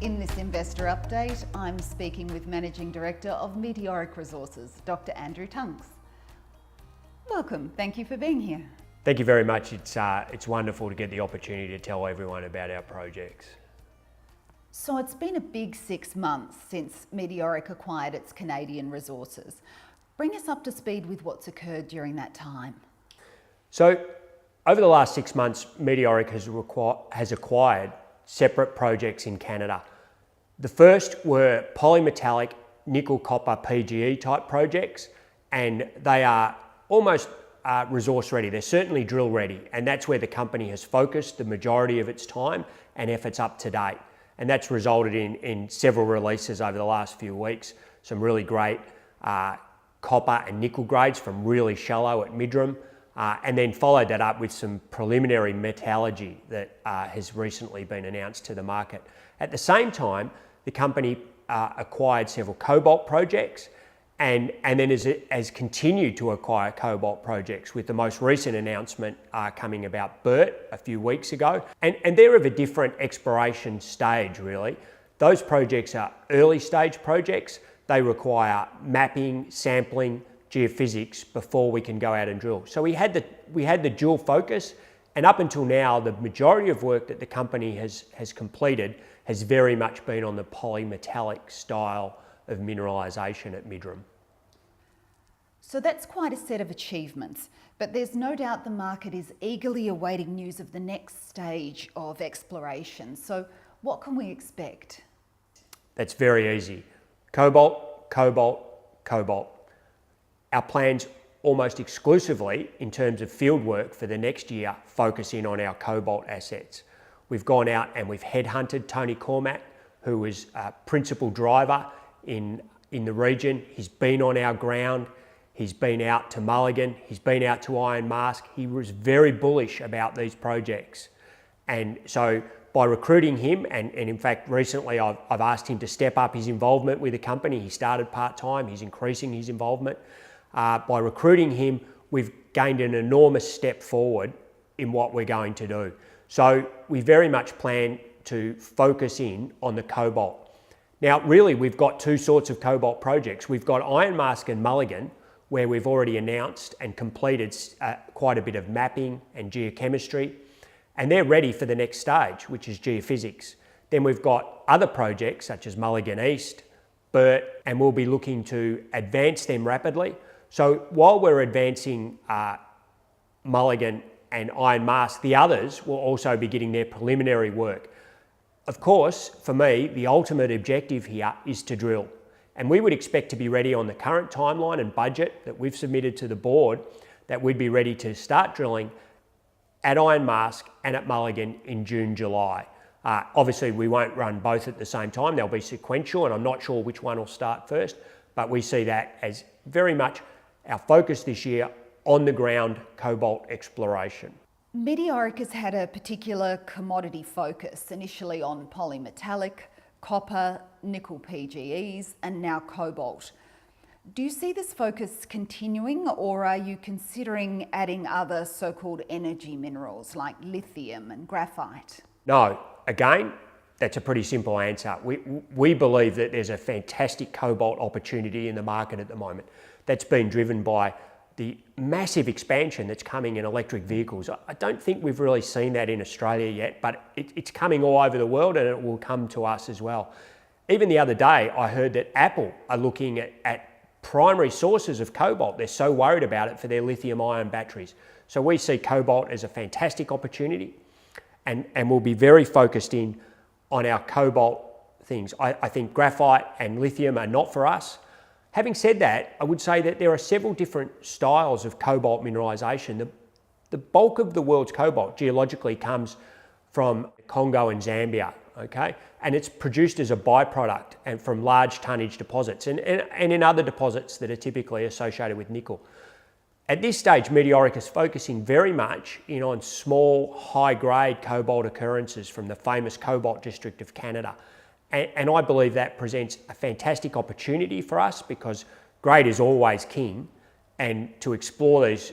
In this investor update, I'm speaking with Managing Director of Meteoric Resources, Dr Andrew Tunks. Welcome, thank you for being here. Thank you very much. It's wonderful to get the opportunity to tell everyone about our projects. So it's been a big 6 months since Meteoric acquired its Canadian resources. Bring us up to speed with what's occurred during that time. So over the last 6 months, Meteoric has acquired separate projects in Canada. The first were polymetallic nickel copper PGE type projects, and they are almost resource ready. They're certainly drill ready, and that's where the company has focused the majority of its time and efforts up to date. And that's resulted in several releases over the last few weeks. Some really great copper and nickel grades from really shallow at Midram, and then followed that up with some preliminary metallurgy that has recently been announced to the market. At the same time, the company acquired several cobalt projects and then has continued to acquire cobalt projects, with the most recent announcement coming about Burt a few weeks ago. And they're of a different exploration stage, really. Those projects are early stage projects. They require mapping, sampling, geophysics before we can go out and drill. So we had the dual focus, and up until now, the majority of work that the company has completed has very much been on the polymetallic style of mineralisation at Midram. So that's quite a set of achievements, but there's no doubt the market is eagerly awaiting news of the next stage of exploration. So what can we expect? That's very easy. Cobalt, cobalt, cobalt. Our plans almost exclusively in terms of field work for the next year focus in on our cobalt assets. We've gone out and we've headhunted Tony Cormack, who is a principal driver in the region. He's been on our ground. He's been out to Mulligan. He's been out to Iron Mask. He was very bullish about these projects. And so by recruiting him, and in fact recently I've asked him to step up his involvement with the company. He started part-time, he's increasing his involvement. By recruiting him, we've gained an enormous step forward in what we're going to do. So we very much plan to focus in on the cobalt. Now really we've got two sorts of cobalt projects. We've got Iron Mask and Mulligan, where we've already announced and completed quite a bit of mapping and geochemistry, and they're ready for the next stage, which is geophysics. Then we've got other projects such as Mulligan East, Burt, and we'll be looking to advance them rapidly. So while we're advancing Mulligan and Iron Mask, the others will also be getting their preliminary work. Of course, for me, the ultimate objective here is to drill. And we would expect to be ready on the current timeline and budget that we've submitted to the board, that we'd be ready to start drilling at Iron Mask and at Mulligan in June, July. Obviously, we won't run both at the same time. They'll be sequential, and I'm not sure which one will start first, but we see that as very much our focus this year on the ground cobalt exploration. Meteoric has had a particular commodity focus, initially on polymetallic, copper, nickel PGEs, and now cobalt. Do you see this focus continuing, or are you considering adding other so-called energy minerals like lithium and graphite? No, again, that's a pretty simple answer. We believe that there's a fantastic cobalt opportunity in the market at the moment that's been driven by the massive expansion that's coming in electric vehicles. I don't think we've really seen that in Australia yet, but it's coming all over the world, and it will come to us as well. Even the other day, I heard that Apple are looking at primary sources of cobalt. They're so worried about it for their lithium-ion batteries. So we see cobalt as a fantastic opportunity, and we'll be very focused in on our cobalt things. I think graphite and lithium are not for us. Having said that, I would say that there are several different styles of cobalt mineralisation. The bulk of the world's cobalt geologically comes from Congo and Zambia, okay? And it's produced as a byproduct and from large tonnage deposits and in other deposits that are typically associated with nickel. At this stage, Meteoric is focusing very much in on small, high-grade cobalt occurrences from the famous Cobalt district of Canada. And I believe that presents a fantastic opportunity for us, because grade is always king, and to explore these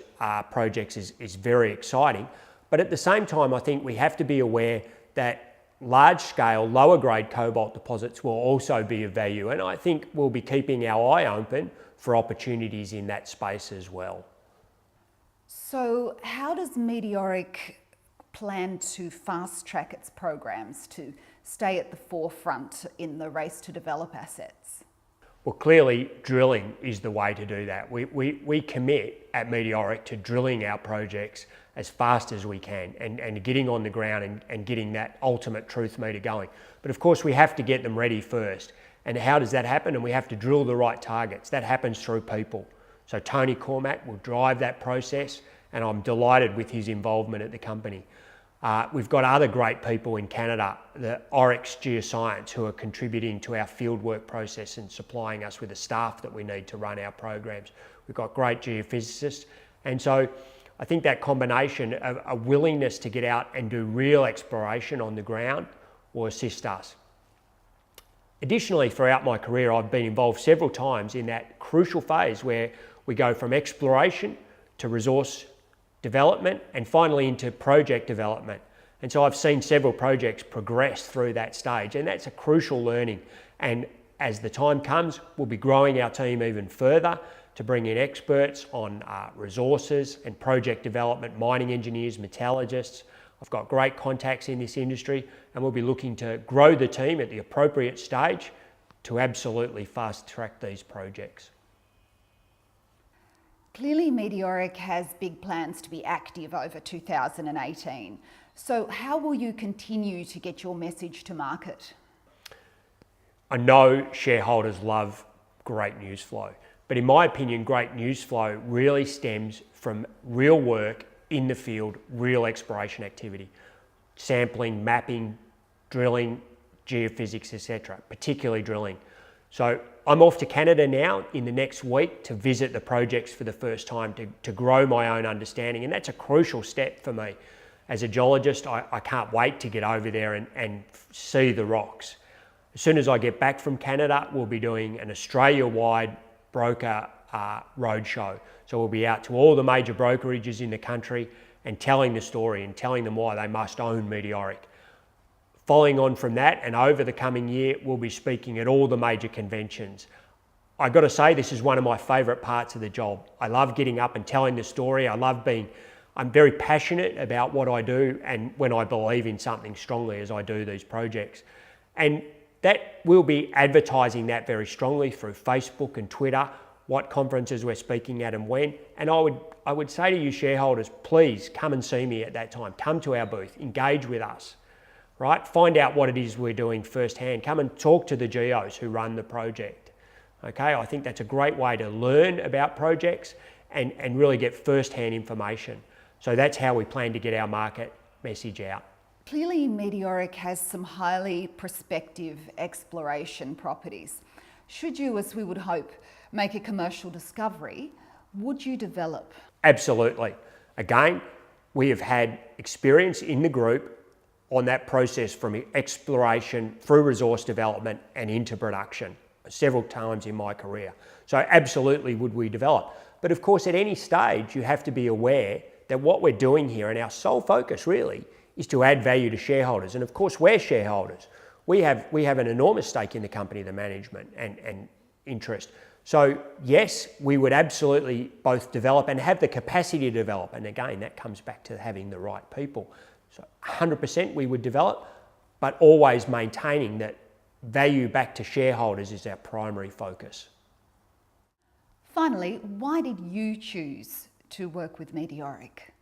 projects is very exciting. But at the same time, I think we have to be aware that large-scale, lower-grade cobalt deposits will also be of value, and I think we'll be keeping our eye open for opportunities in that space as well. So how does Meteoric plan to fast-track its programs to stay at the forefront in the race to develop assets? Well, clearly drilling is the way to do that. We commit at Meteoric to drilling our projects as fast as we can and getting on the ground and getting that ultimate truth meter going. But of course we have to get them ready first. And how does that happen? And we have to drill the right targets. That happens through people. So Tony Cormack will drive that process, and I'm delighted with his involvement at the company. We've got other great people in Canada, the Oryx Geoscience, who are contributing to our fieldwork process and supplying us with the staff that we need to run our programs. We've got great geophysicists. And so I think that combination of a willingness to get out and do real exploration on the ground will assist us. Additionally, throughout my career, I've been involved several times in that crucial phase where we go from exploration to resource development and finally into project development. And so I've seen several projects progress through that stage, and that's a crucial learning. And as the time comes, we'll be growing our team even further to bring in experts on resources and project development, mining engineers, metallurgists. I've got great contacts in this industry, and we'll be looking to grow the team at the appropriate stage to absolutely fast track these projects. Clearly, Meteoric has big plans to be active over 2018. So how will you continue to get your message to market? I know shareholders love great news flow, but in my opinion, great news flow really stems from real work in the field, real exploration activity, sampling, mapping, drilling, geophysics, etc., particularly drilling. So I'm off to Canada now in the next week to visit the projects for the first time to grow my own understanding, and that's a crucial step for me. As a geologist, I can't wait to get over there and see the rocks. As soon as I get back from Canada, we'll be doing an Australia-wide broker roadshow. So we'll be out to all the major brokerages in the country and telling the story and telling them why they must own Meteoric. Following on from that, and over the coming year, we'll be speaking at all the major conventions. I've got to say, this is one of my favourite parts of the job. I love getting up and telling the story. I'm very passionate about what I do, and when I believe in something strongly as I do these projects. And that we'll be advertising that very strongly through Facebook and Twitter, what conferences we're speaking at and when. And I would say to you shareholders, please come and see me at that time. Come to our booth, engage with us. Right? Find out what it is we're doing firsthand. Come and talk to the geos who run the project. Okay, I think that's a great way to learn about projects and really get firsthand information. So that's how we plan to get our market message out. Clearly, Meteoric has some highly prospective exploration properties. Should you, as we would hope, make a commercial discovery, would you develop? Absolutely. Again, we have had experience in the group on that process from exploration through resource development and into production several times in my career. So absolutely would we develop. But of course, at any stage, you have to be aware that what we're doing here, and our sole focus really, is to add value to shareholders. And of course, we're shareholders. We have an enormous stake in the company, the management and interest. So yes, we would absolutely both develop and have the capacity to develop. And again, that comes back to having the right people. So 100% we would develop, but always maintaining that value back to shareholders is our primary focus. Finally, why did you choose to work with Meteoric?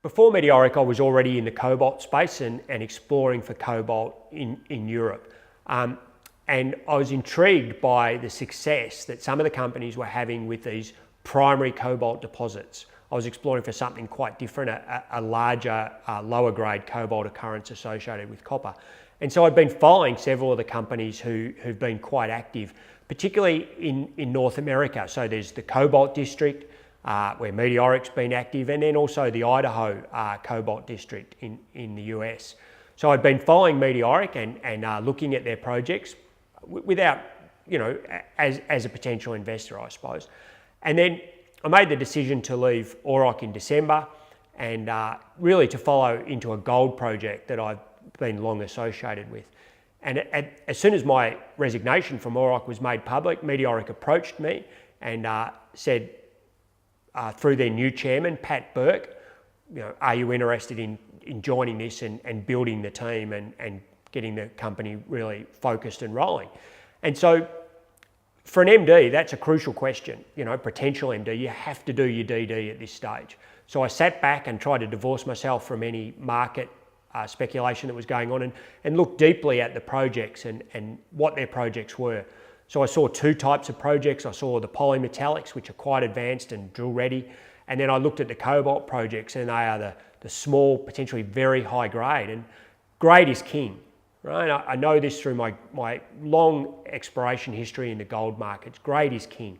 Before Meteoric, I was already in the cobalt space and exploring for cobalt in Europe. And I was intrigued by the success that some of the companies were having with these primary cobalt deposits. I was exploring for something quite different, a larger, lower grade cobalt occurrence associated with copper. And so I've been following several of the companies who've been quite active, particularly in North America. So there's the Cobalt District, where Meteoric's been active, and then also the Idaho Cobalt District in the US. So I've been following Meteoric and looking at their projects without, as a potential investor, I suppose. And then I made the decision to leave Auroch in December and really to follow into a gold project that I've been long associated with. And as soon as my resignation from Meteoric was made public, Meteoric approached me and said, through their new chairman, Pat Burke, are you interested in joining this and building the team and getting the company really focused and rolling? And so for an MD, that's a crucial question. Potential MD, you have to do your DD at this stage. So I sat back and tried to divorce myself from any market speculation that was going on and looked deeply at the projects and what their projects were. So I saw two types of projects. I saw the polymetallics, which are quite advanced and drill ready. And then I looked at the cobalt projects, and they are the small, potentially very high grade. And grade is king, right? I know this through my long exploration history in the gold markets. Grade is king.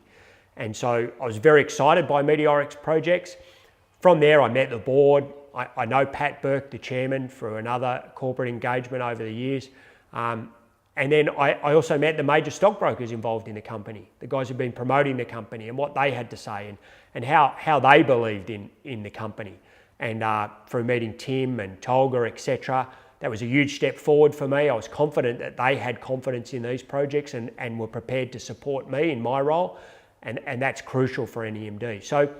And so I was very excited by Meteoric's projects. From there, I met the board. I know Pat Burke, the chairman, for another corporate engagement over the years. And then I also met the major stockbrokers involved in the company, the guys who've been promoting the company and what they had to say and how they believed in the company. And through meeting Tim and Tolga, etc., that was a huge step forward for me. I was confident that they had confidence in these projects and were prepared to support me in my role. And that's crucial for any MD. So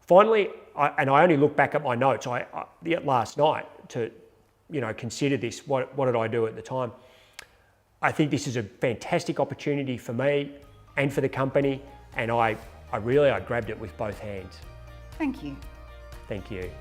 finally, I only look back at my notes last night to consider this. What did I do at the time? I think this is a fantastic opportunity for me and for the company, and I grabbed it with both hands. Thank you. Thank you.